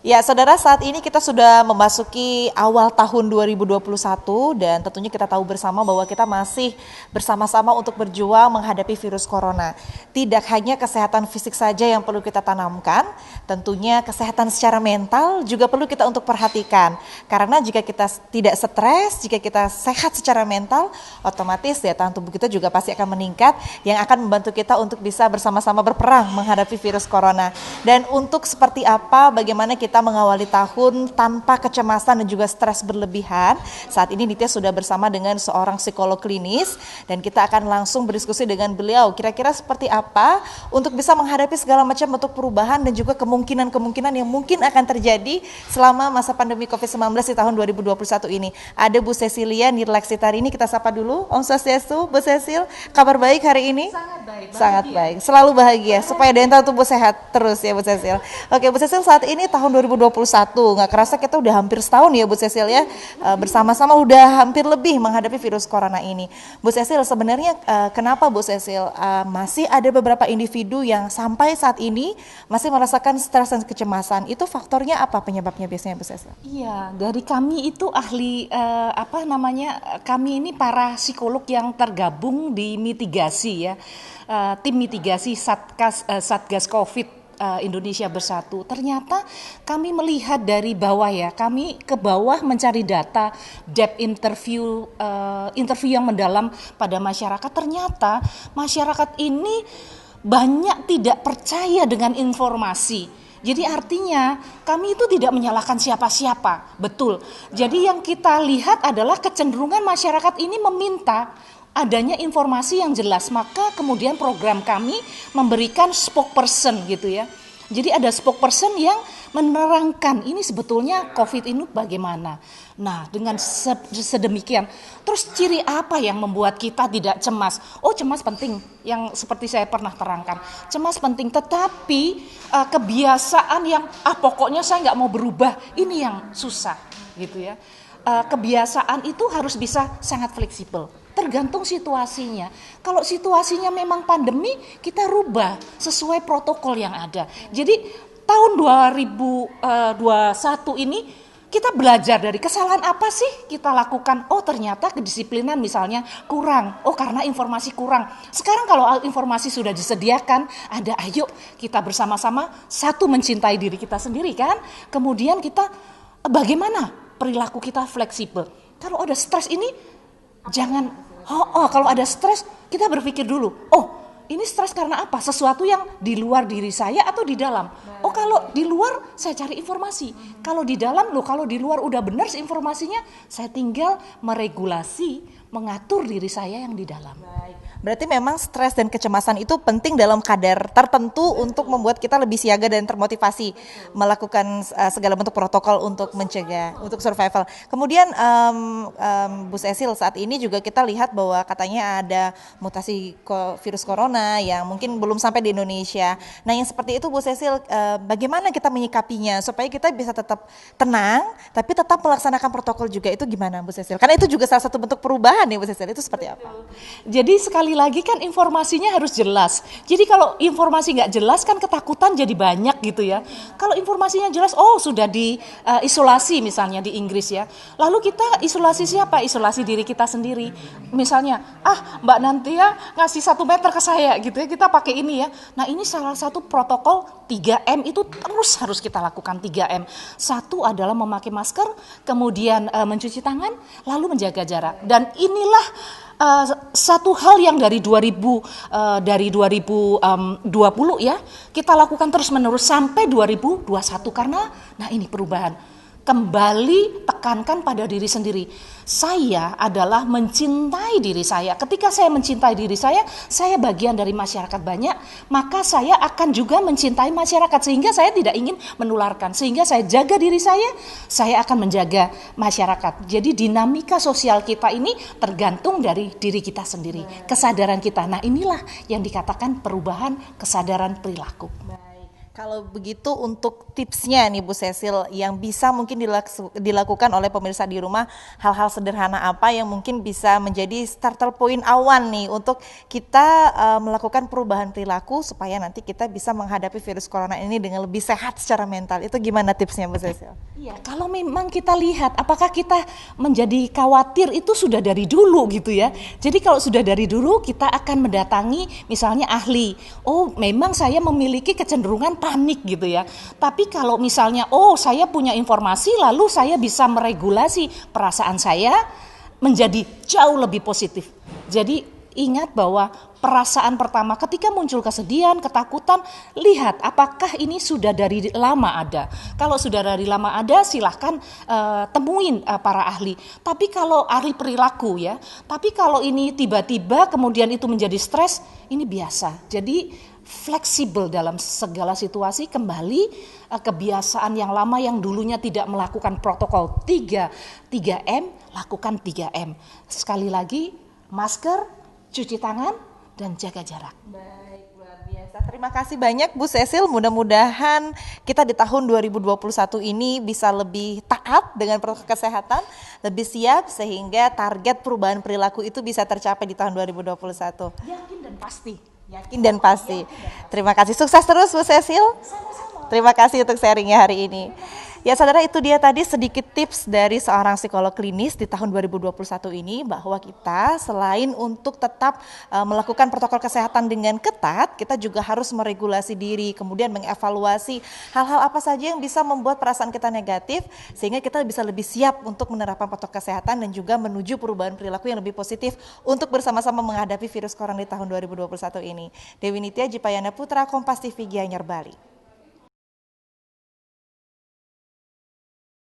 Ya, saudara, saat ini kita sudah memasuki awal tahun 2021 dan tentunya kita tahu bersama bahwa kita masih bersama-sama untuk berjuang menghadapi virus corona. Tidak hanya kesehatan fisik saja yang perlu kita tanamkan, tentunya kesehatan secara mental juga perlu kita untuk perhatikan. Karena jika kita tidak stres, jika kita sehat secara mental, otomatis daya tahan tubuh kita juga pasti akan meningkat yang akan membantu kita untuk bisa bersama-sama berperang menghadapi virus corona. Dan untuk seperti apa, bagaimana kita mengawali tahun tanpa kecemasan dan juga stres berlebihan. Saat ini Nitya sudah bersama dengan seorang psikolog klinis dan kita akan langsung berdiskusi dengan beliau. Kira-kira seperti apa untuk bisa menghadapi segala macam bentuk perubahan dan juga kemungkinan-kemungkinan yang mungkin akan terjadi selama masa pandemi COVID-19 di tahun 2021 ini. Ada Bu Cecilia Nirlaksitari, ini kita sapa dulu. Om Swastiastu, Bu Cecil, kabar baik hari ini? Sangat baik. Sangat baik, selalu bahagia supaya dental tubuh sehat terus ya Bu Cecil. Oke Bu Cecil, saat ini tahun 2021, nggak kerasa kita udah hampir setahun ya Bu Cecil ya, bersama-sama udah hampir lebih menghadapi virus corona ini. Bu Cecil, sebenarnya kenapa Bu Cecil masih ada beberapa individu yang sampai saat ini masih merasakan stres dan kecemasan? Itu faktornya apa penyebabnya biasanya Bu Cecil? Iya, dari kami itu ahli kami ini para psikolog yang tergabung di mitigasi ya, tim mitigasi Satgas Covid. Indonesia Bersatu. Ternyata kami melihat dari bawah ya, kami ke bawah mencari data, depth interview yang mendalam pada masyarakat. Ternyata masyarakat ini banyak tidak percaya dengan informasi. Jadi artinya kami itu tidak menyalahkan siapa-siapa, betul. Jadi yang kita lihat adalah kecenderungan masyarakat ini meminta adanya informasi yang jelas, maka kemudian program kami memberikan spokesperson gitu ya. Jadi ada spokesperson yang menerangkan ini sebetulnya COVID ini bagaimana. Nah, dengan sedemikian, terus ciri apa yang membuat kita tidak cemas? Oh, cemas penting, yang seperti saya pernah terangkan. Cemas penting, tetapi kebiasaan yang pokoknya saya nggak mau berubah, ini yang susah gitu ya. Kebiasaan itu harus bisa sangat fleksibel, tergantung situasinya. Kalau situasinya memang pandemi, kita rubah sesuai protokol yang ada. Jadi tahun 2021 ini kita belajar dari kesalahan apa sih kita lakukan. Oh, ternyata kedisiplinan misalnya kurang. Oh, karena informasi kurang. Sekarang kalau informasi sudah disediakan, ada, ayo kita bersama-sama satu mencintai diri kita sendiri kan. Kemudian kita bagaimana perilaku kita fleksibel. Kalau ada stres ini jangan, kalau ada stres kita berpikir dulu, ini stres karena apa? Sesuatu yang di luar diri saya atau di dalam? Oh, kalau di luar saya cari informasi. Kalau di dalam, kalau di luar udah benar informasinya, saya tinggal meregulasi, mengatur diri saya yang di dalam. Berarti memang stres dan kecemasan itu penting dalam kadar tertentu untuk membuat kita lebih siaga dan termotivasi melakukan segala bentuk protokol untuk mencegah, untuk survival. Kemudian Bu Cecil, saat ini juga kita lihat bahwa katanya ada mutasi virus corona yang mungkin belum sampai di Indonesia. Nah, yang seperti itu Bu Cecil, bagaimana kita menyikapinya supaya kita bisa tetap tenang tapi tetap melaksanakan protokol juga, itu gimana Bu Cecil? Karena itu juga salah satu bentuk perubahan ya Bu Cecil, itu seperti apa? Jadi sekali lagi kan informasinya harus jelas. Jadi kalau informasi nggak jelas kan ketakutan jadi banyak gitu ya. Kalau informasinya jelas, sudah di isolasi misalnya di Inggris ya. Lalu kita isolasi siapa? Isolasi diri kita sendiri. Misalnya, Mbak Nantia ngasih 1 meter ke saya gitu ya, kita pakai ini ya. Nah, ini salah satu protokol 3M itu terus harus kita lakukan 3M. Satu adalah memakai masker, kemudian mencuci tangan, lalu menjaga jarak. Dan inilah satu hal yang dari 2020 ya kita lakukan terus menerus sampai 2021 karena ini perubahan. Kembali tekankan pada diri sendiri. Saya adalah mencintai diri saya. Ketika saya mencintai diri saya bagian dari masyarakat banyak, maka saya akan juga mencintai masyarakat sehingga saya tidak ingin menularkan. Sehingga saya jaga diri saya akan menjaga masyarakat. Jadi dinamika sosial kita ini tergantung dari diri kita sendiri, kesadaran kita. Nah, inilah yang dikatakan perubahan kesadaran perilaku. Kalau begitu untuk tipsnya nih Bu Cecil yang bisa mungkin dilakukan oleh pemirsa di rumah, hal-hal sederhana apa yang mungkin bisa menjadi starter point awal nih untuk kita melakukan perubahan perilaku supaya nanti kita bisa menghadapi virus corona ini dengan lebih sehat secara mental. Itu gimana tipsnya Bu Cecil? Iya, kalau memang kita lihat apakah kita menjadi khawatir itu sudah dari dulu gitu ya. Jadi kalau sudah dari dulu kita akan mendatangi misalnya ahli. Oh, memang saya memiliki kecenderungan panik gitu ya. Tapi kalau misalnya saya punya informasi lalu saya bisa meregulasi perasaan saya menjadi jauh lebih positif. Jadi ingat bahwa perasaan pertama ketika muncul kesedihan, ketakutan, lihat apakah ini sudah dari lama ada. Kalau sudah dari lama ada, silahkan temuin para ahli. Tapi kalau ahli perilaku ya, tapi kalau ini tiba-tiba kemudian itu menjadi stres, ini biasa. Jadi fleksibel dalam segala situasi, kembali kebiasaan yang lama yang dulunya tidak melakukan protokol 3M, lakukan 3M. Sekali lagi, masker, cuci tangan, dan jaga jarak. Baik, luar biasa. Terima kasih banyak Bu Cecil. Mudah-mudahan kita di tahun 2021 ini bisa lebih taat dengan protokol kesehatan, lebih siap sehingga target perubahan perilaku itu bisa tercapai di tahun 2021. Yakin dan pasti. Yakin dan pasti. Terima kasih. Sukses terus Bu Cecil. Terima kasih untuk sharingnya hari ini. Ya saudara, itu dia tadi sedikit tips dari seorang psikolog klinis di tahun 2021 ini, bahwa kita selain untuk tetap melakukan protokol kesehatan dengan ketat, kita juga harus meregulasi diri, kemudian mengevaluasi hal-hal apa saja yang bisa membuat perasaan kita negatif, sehingga kita bisa lebih siap untuk menerapkan protokol kesehatan dan juga menuju perubahan perilaku yang lebih positif untuk bersama-sama menghadapi virus corona di tahun 2021 ini. Dewi Nitya, Jipayana Putra, Kompas TV, Gianyar, Bali.